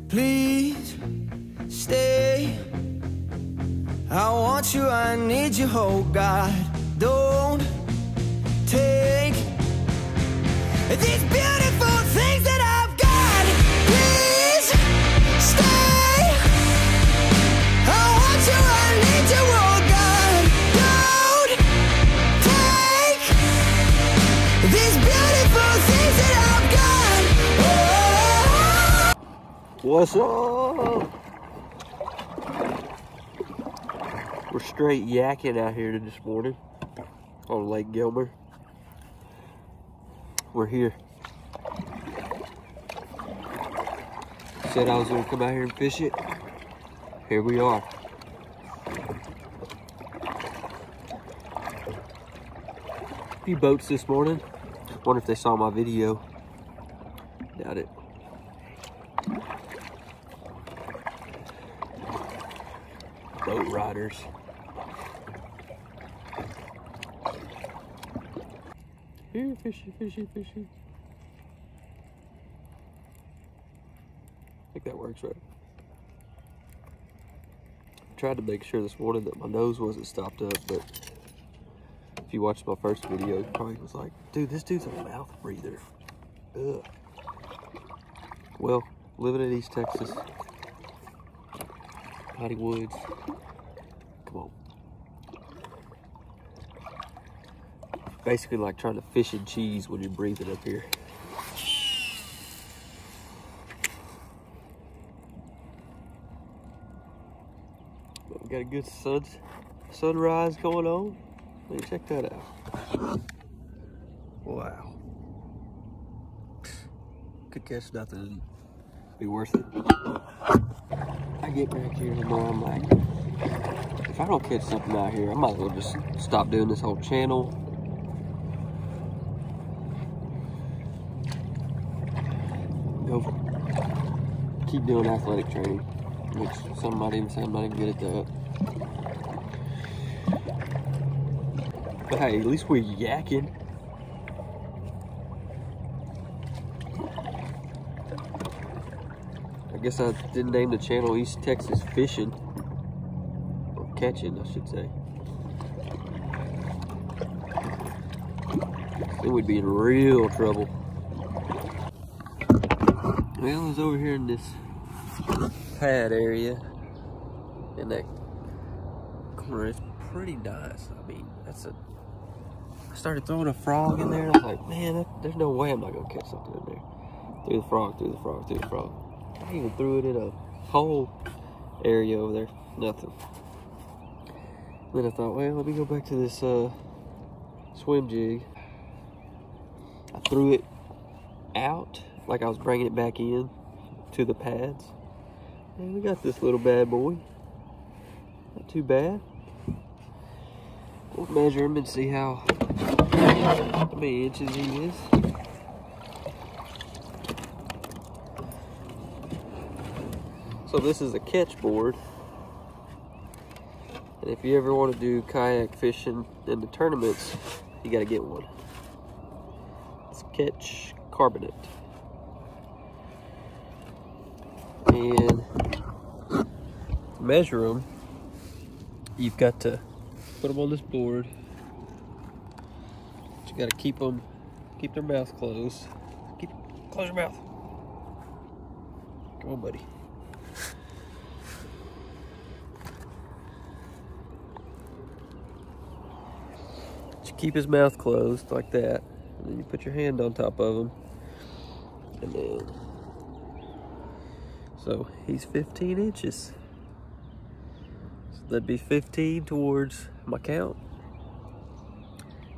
Please stay. I want you, I need you, oh God. Don't take these beautiful things that I've got. Please stay. I want you, I need you, oh God. Don't take these beautiful things that I've got. Oh. What's up? We're straight yakking out here this morning on Lake Gilmer. We're here. Said I was gonna come out here and fish it. Here we are. A few boats this morning. Wonder if they saw my video. Doubt it. Boat riders. Here, fishy, fishy, fishy. I think that works right. I tried to make sure this morning that my nose wasn't stopped up, but if you watched my first video, you probably was like, dude, this dude's a mouth breather. Ugh. Well, living in East Texas, Potty Woods. Come on. Basically like trying to fish and cheese when you're breathing up here. But we got a good sunrise going on. Let me check that out. Wow. Could catch nothing. Be worth it. I get back here and I'm like, if I don't catch something out here, I might as well just stop doing this whole channel. Go keep doing athletic training, which some might even say I'm not even good at that. But hey, at least we're yakking. I guess I didn't name the channel East Texas Fishing. Or Catching, I should say. Then we'd be in real trouble. Well, I was over here in this pad area, and that corner is pretty nice. I mean, I started throwing a frog in there, and I was like, man, there's no way I'm not gonna catch something in there. Threw the frog, threw the frog, threw the frog. I even threw it in a whole area over there, nothing. Then I thought, well, let me go back to this swim jig. I threw it out like I was bringing it back in to the pads. And we got this little bad boy. Not too bad. We'll measure him and see how many inches he is. So this is a Ketch board. And if you ever want to do kayak fishing in the tournaments, you got to get one. It's Ketch carbonate. And to measure them, you've got to put them on this board. But you got to keep their mouth closed. Close your mouth. Come on, buddy. You keep his mouth closed like that, and then you put your hand on top of him, and then. So he's 15 inches. So that'd be 15 towards my count.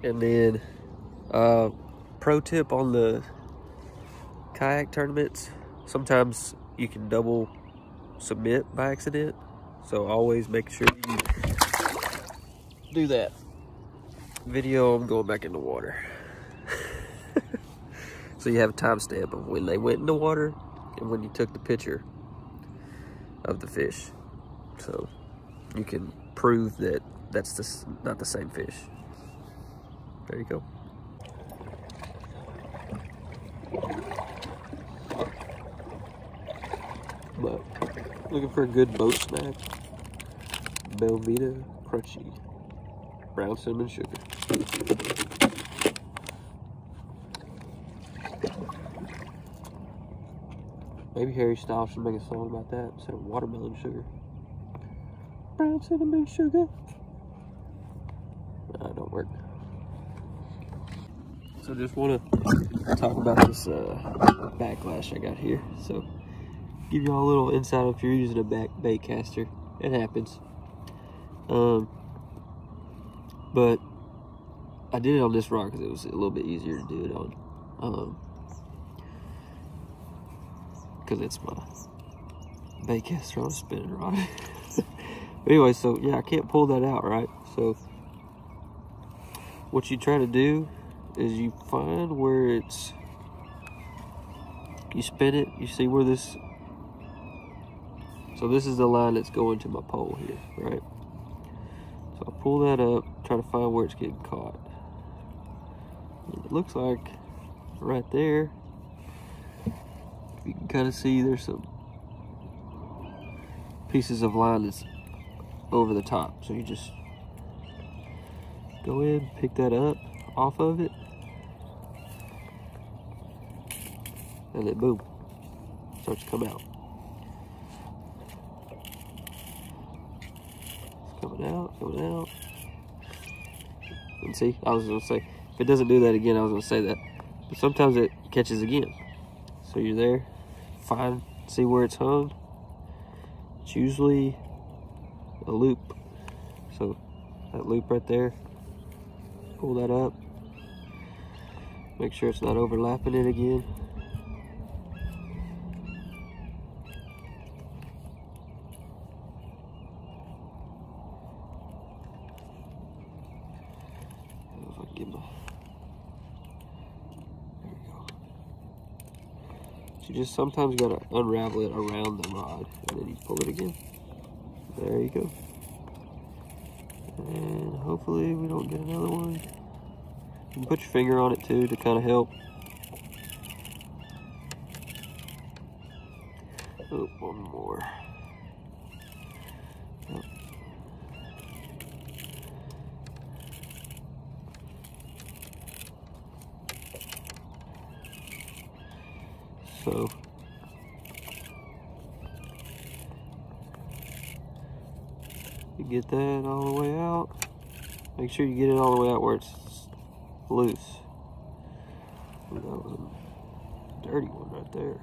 And then, pro tip on the kayak tournaments, sometimes you can double submit by accident. So always make sure you do that. Video, I'm going back in the water. So you have a timestamp of when they went in the water and when you took the picture of the fish, so you can prove that that's not the same fish. There you go. Looking for a good boat snack. Belvita Crunchy. Brown cinnamon sugar. Maybe Harry Styles should make a song about that instead of watermelon sugar. Brown cinnamon sugar. That don't work. So just want to talk about this backlash I got here. So give y'all a little insight if you're using a baitcaster. It happens. But I did it on this rod because it was a little bit easier to do it on. Because it's my baitcaster on a spinning rod. But anyway, so yeah, I can't pull that out, right? So what you try to do is you find where it's, you spin it, you see where this, so this is the line that's going to my pole here, right? So I pull that up, try to find where it's getting caught. And it looks like right there, you can kind of see there's some pieces of line that's over the top. So you just go in, pick that up off of it, and then boom, starts to come out. It's coming out, coming out. And see, I was gonna say, if it doesn't do that again, I was gonna say that. But sometimes it catches again. So you're there, find, see where it's hung. It's usually a loop. So that loop right there, pull that up, make sure it's not overlapping it again. If I can get my, there we go. So you just sometimes gotta unravel it around the rod and then you pull it again. There you go. And hopefully we don't get another one. You can put your finger on it too to kind of help. Oh, one more. Yep. So you get that all the way out. Make sure you get it all the way out where it's loose. Ooh, that was a dirty one right there.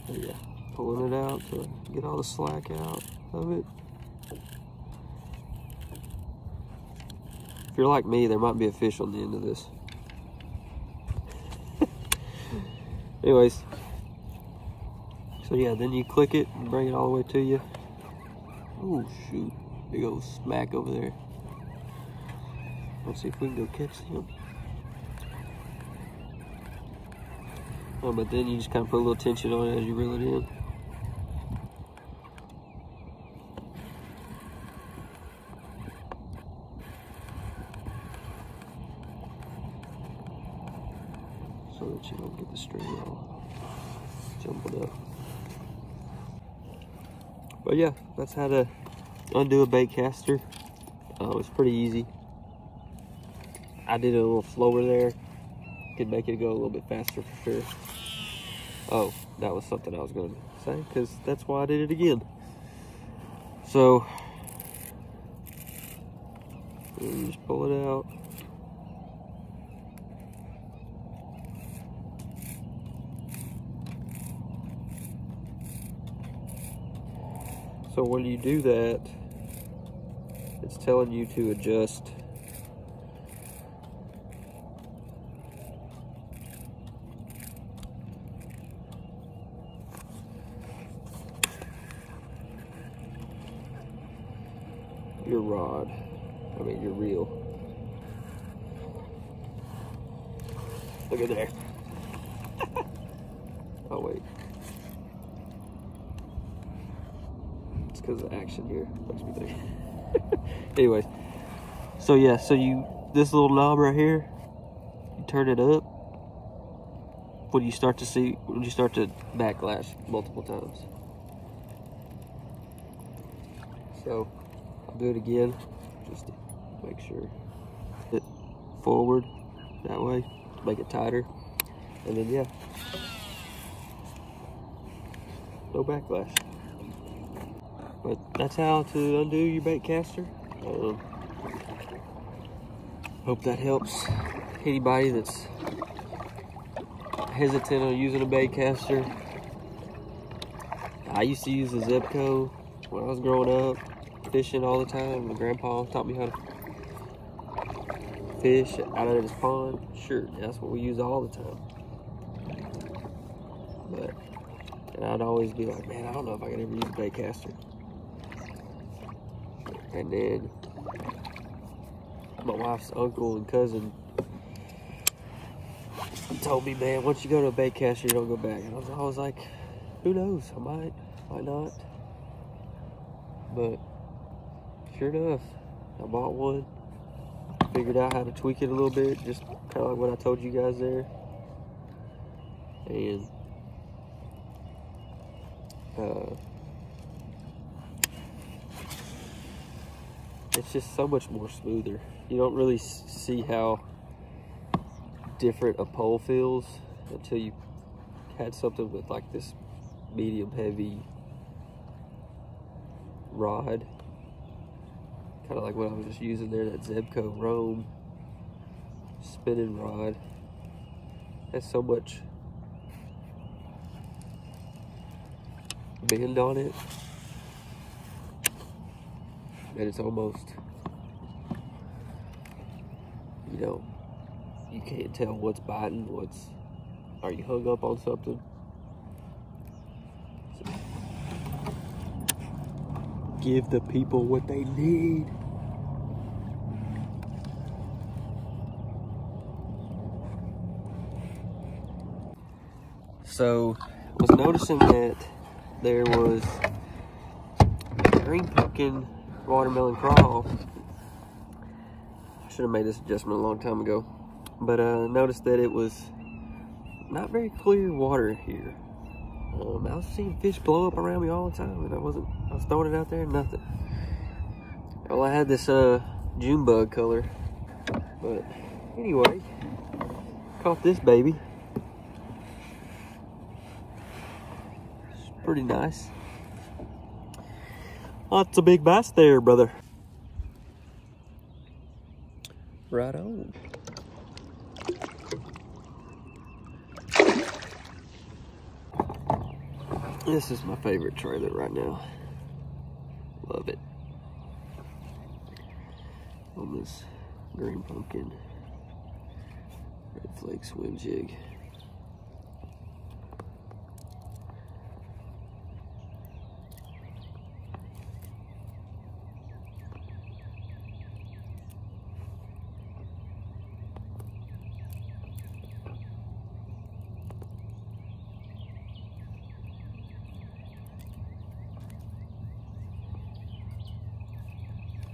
So yeah, pulling it out to get all the slack out of it. If you're like me, there might be a fish on the end of this. Anyways, so yeah, then you click it and bring it all the way to you. Oh shoot, big old smack over there. Let's see if we can go catch him. Oh, but then you just kind of put a little tension on it as you reel it in. So that you don't get the string all jumbled up. But yeah, that's how to undo a baitcaster. It's pretty easy. I did it a little slower there. Could make it go a little bit faster for sure. Oh, that was something I was going to say, because that's why I did it again. So you just pull it out. So when you do that, it's telling you to adjust your rod, your reel. Look at there. Oh wait. It's because of the action here. Makes me think. Anyways, so yeah, so this little knob right here, you turn it up when you start to backlash multiple times. So I'll do it again just to make sure. Hit forward that way to make it tighter, and then yeah, no backlash. But that's how to undo your bait caster. Hope that helps anybody that's hesitant on using a bait caster. I used to use the Zebco when I was growing up, fishing all the time. My grandpa taught me how to fish out of his pond. Sure, that's what we use all the time. And I'd always be like, man, I don't know if I could ever use a bait caster. And then my wife's uncle and cousin told me, man, once you go to a bait caster, you don't go back. And I was like, who knows? I might not. But sure enough, I bought one. Figured out how to tweak it a little bit, just kind of like what I told you guys there. And it's just so much more smoother. You don't really see how different a pole feels until you had something with like this medium heavy rod, kind of like what I was just using there, that Zebco Rome spinning rod. Has so much bend on it, and it's almost, you know, you can't tell what's biting, are you hung up on something? So, give the people what they need. So, I was noticing that there was a green pumpkin watermelon crawl. I should have made this adjustment a long time ago, but I noticed that it was not very clear water here. I was seeing fish blow up around me all the time, and I was throwing it out there and nothing. Well, I had this June bug color, but anyway, caught this baby. It's pretty nice. Lots of big bass there, brother. Right on. This is my favorite trailer right now. Love it. On this green pumpkin red flake swim jig.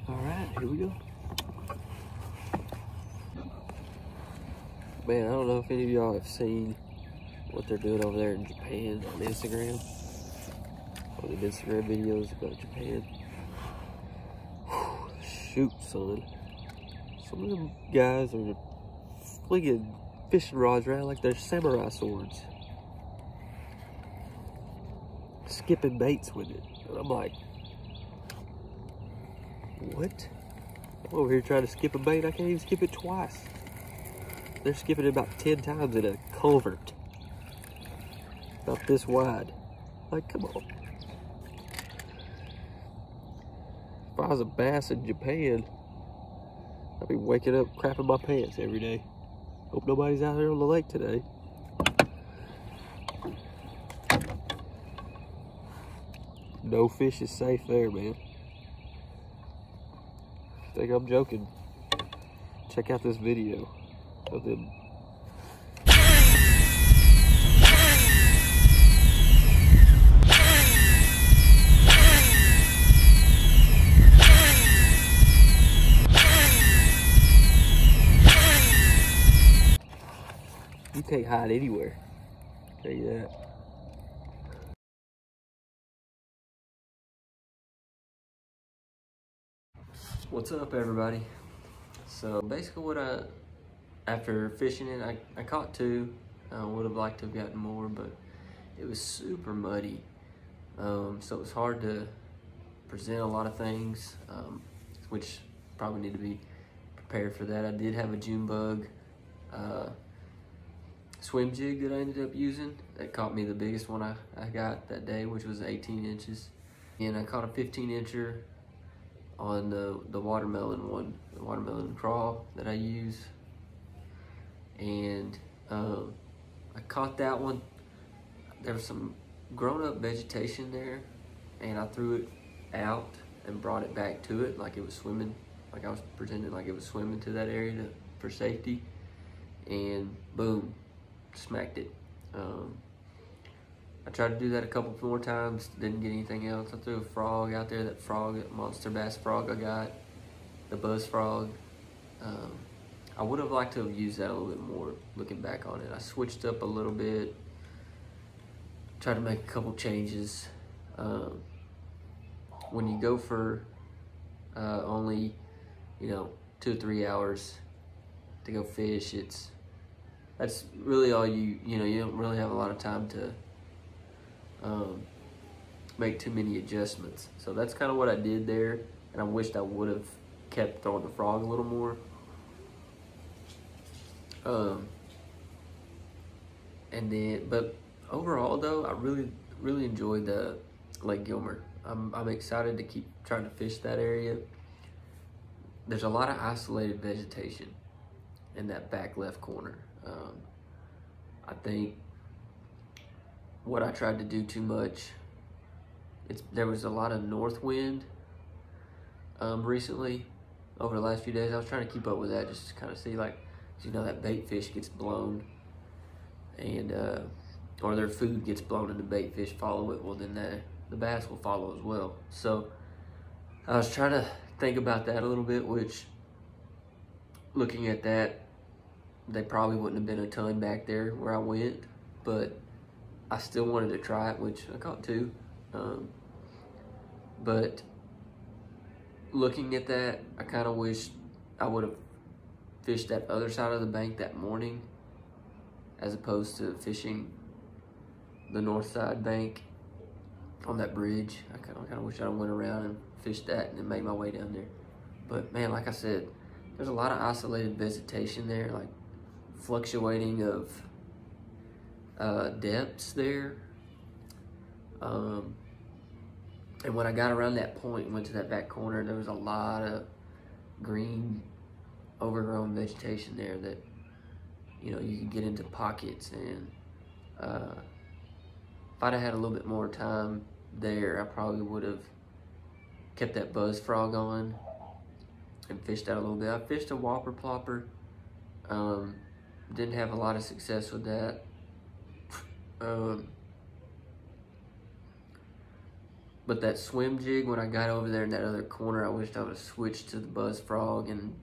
Alright, here we go. Man, I don't know if any of y'all have seen what they're doing over there in Japan on Instagram. All the Instagram videos about Japan. Whew, shoot, son. Some of them guys are flinging fishing rods around like they're samurai swords. Skipping baits with it. And I'm like, what? I'm over here trying to skip a bait. I can't even skip it twice. They're skipping it about 10 times in a culvert. About this wide. Like, come on. If I was a bass in Japan, I'd be waking up crapping my pants every day. Hope nobody's out here on the lake today. No fish is safe there, man. I think I'm joking. Check out this video of them. can't hide anywhere. I'll tell you that. What's up, everybody? So basically after fishing it, I caught 2. I would have liked to have gotten more, but it was super muddy. So it was hard to present a lot of things, which probably need to be prepared for that. I did have a June bug swim jig that I ended up using. That caught me the biggest one I got that day, which was 18 inches. And I caught a 15-incher on the watermelon one, the watermelon crawl that I use. And I caught that one. There was some grown-up vegetation there, and I threw it out and brought it back to it like it was swimming, like I was pretending like it was swimming to that area for safety, and boom, smacked it. I tried to do that a couple more times, didn't get anything else. I threw a frog out there, that monster bass frog I got, the buzz frog. I would have liked to have used that a little bit more looking back on it. I switched up a little bit, tried to make a couple changes. When you go for only, 2 or 3 hours to go fish, that's really all you don't really have a lot of time to make too many adjustments. So that's kind of what I did there, and I wished I would have kept throwing the frog a little more. But overall though, I really enjoyed the Lake Gilmer. I'm excited to keep trying to fish that area. There's a lot of isolated vegetation in that back left corner. I think what I tried to do too much, there was a lot of north wind recently over the last few days. I was trying to keep up with that, just to kind of see, like, that bait fish gets blown, and or their food gets blown and the bait fish follow it, well then the bass will follow as well. So I was trying to think about that a little bit, which, looking at that, they probably wouldn't have been a ton back there where I went, but I still wanted to try it, which I caught 2. But looking at that, I kind of wish I would have fished that other side of the bank that morning, as opposed to fishing the north side bank on that bridge. I kind of wish I went around and fished that and then made my way down there. But man, like I said, there's a lot of isolated vegetation there, like fluctuating of depths there. And when I got around that point and went to that back corner, there was a lot of green, overgrown vegetation there that, you could get into pockets. And if I'd have had a little bit more time there, I probably would have kept that buzz frog on and fished out a little bit. I fished a whopper plopper. Didn't have a lot of success with that. But that swim jig, when I got over there in that other corner, I wished I would have switched to the buzz frog and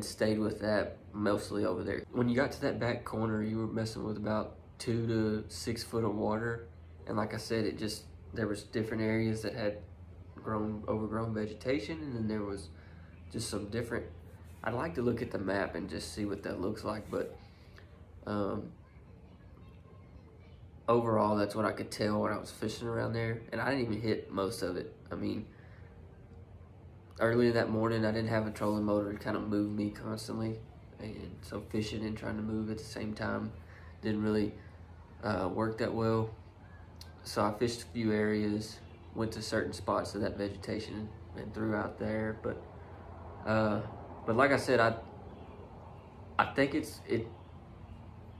stayed with that mostly over there. When you got to that back corner, you were messing with about 2 to 6 foot of water. And like I said, there was different areas that had overgrown vegetation, and then there was just some different, I'd like to look at the map and just see what that looks like, but overall, that's what I could tell when I was fishing around there. And I didn't even hit most of it. I mean, earlier that morning, I didn't have a trolling motor to kind of move me constantly. And so fishing and trying to move at the same time didn't really work that well. So I fished a few areas, went to certain spots of that vegetation and threw out there. But like I said, I think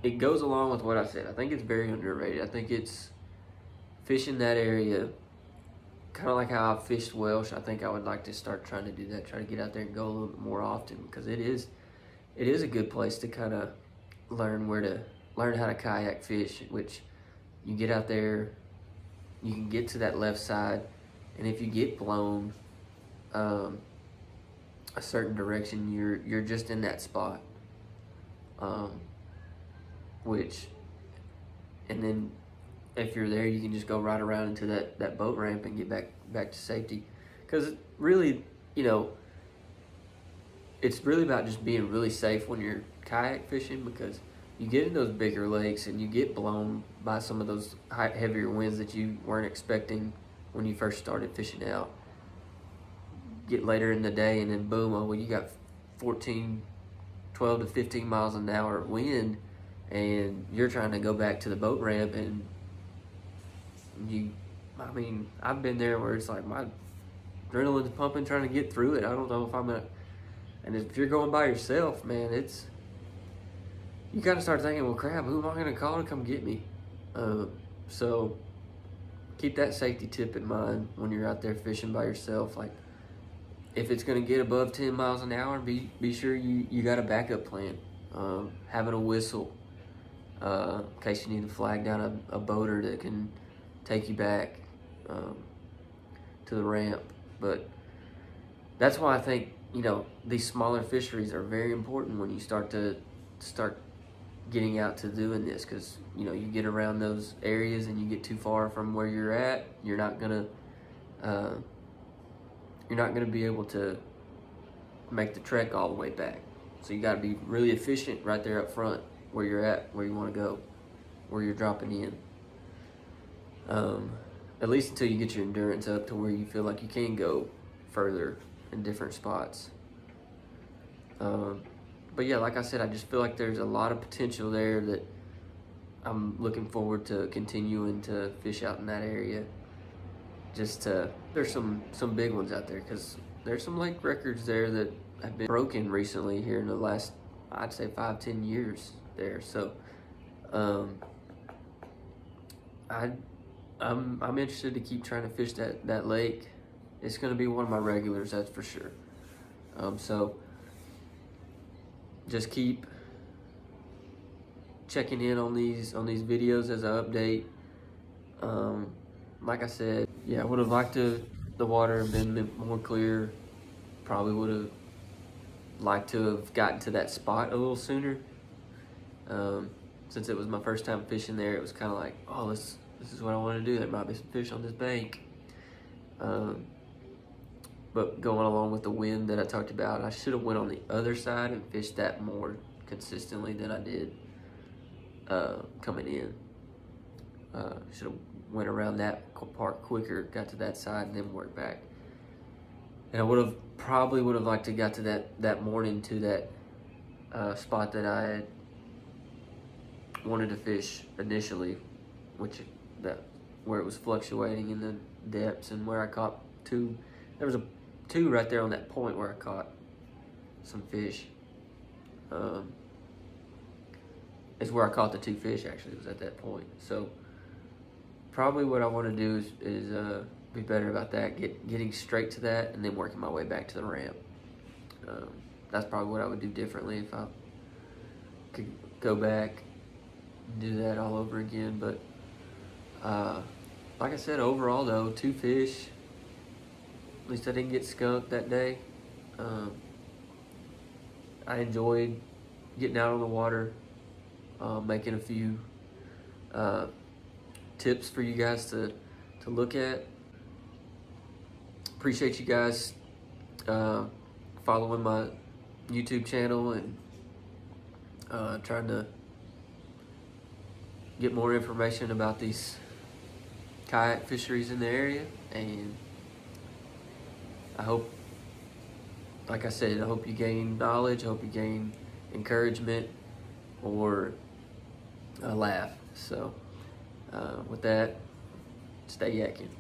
it goes along with what I said. I think it's very underrated. I think it's fishing that area, kind of like how I fished Welsh. I think I would like to start trying to do that, try to get out there and go a little bit more often, because it is a good place to kind of learn how to kayak fish, which you get out there, you can get to that left side, and if you get blown a certain direction, you're just in that spot. and then if you're there, you can just go right around into that boat ramp and get back to safety. Because really, you know, it's really about just being really safe when you're kayak fishing, because you get in those bigger lakes and you get blown by some of those heavier winds that you weren't expecting when you first started fishing out. Get later in the day and then boom, oh well, you got 12 to 15 miles an hour wind, and you're trying to go back to the boat ramp, and I mean, I've been there where it's like my adrenaline's pumping trying to get through it. I don't know if I'm gonna, and if you're going by yourself, man, you kind of start thinking, well, crap, who am I gonna call to come get me? So keep that safety tip in mind when you're out there fishing by yourself. Like, if it's gonna get above 10 miles an hour, be sure you got a backup plan. Having a whistle, in case you need to flag down a boater that can take you back to the ramp. But that's why I think, you know, these smaller fisheries are very important when you start getting out to doing this, because, you know, you get around those areas and you get too far from where you're at, you're not gonna be able to make the trek all the way back. So you got to be really efficient right there up front where you're at, where you want to go, where you're dropping in. At least until you get your endurance up to where you feel like you can go further in different spots. But yeah, like I said, I just feel like there's a lot of potential there that I'm looking forward to continuing to fish out in that area. There's some big ones out there, because there's some lake records there that have been broken recently here in the last, I'd say, 5-10 years there. So I'm interested to keep trying to fish that lake. It's going to be one of my regulars, that's for sure. So just keep checking in on these videos as I update. Like I said, yeah, I would have liked the water have been more clear. Probably would have liked to have gotten to that spot a little sooner. Since it was my first time fishing there, it was kind of like, oh, this is what I want to do. There might be some fish on this bank. But going along with the wind that I talked about, I should have went on the other side and fished that more consistently than I did coming in. Should have went around that part quicker, got to that side, and then worked back. And I probably would have liked to got to that morning to that spot that I had wanted to fish initially, where it was fluctuating in the depths, and where I caught two. There was two right there on that point where I caught some fish. It's where I caught the two fish, actually. It was at that point. So probably what I want to do is be better about that, getting straight to that, and then working my way back to the ramp. That's probably what I would do differently if I could go back and do that all over again. But like I said, overall though, 2 fish. At least I didn't get skunked that day. I enjoyed getting out on the water, making a few tips for you guys to look at. Appreciate you guys following my YouTube channel and trying to get more information about these kayak fisheries in the area. And I hope, like I said, I hope you gain knowledge, I hope you gain encouragement or a laugh. So with that, stay yakking.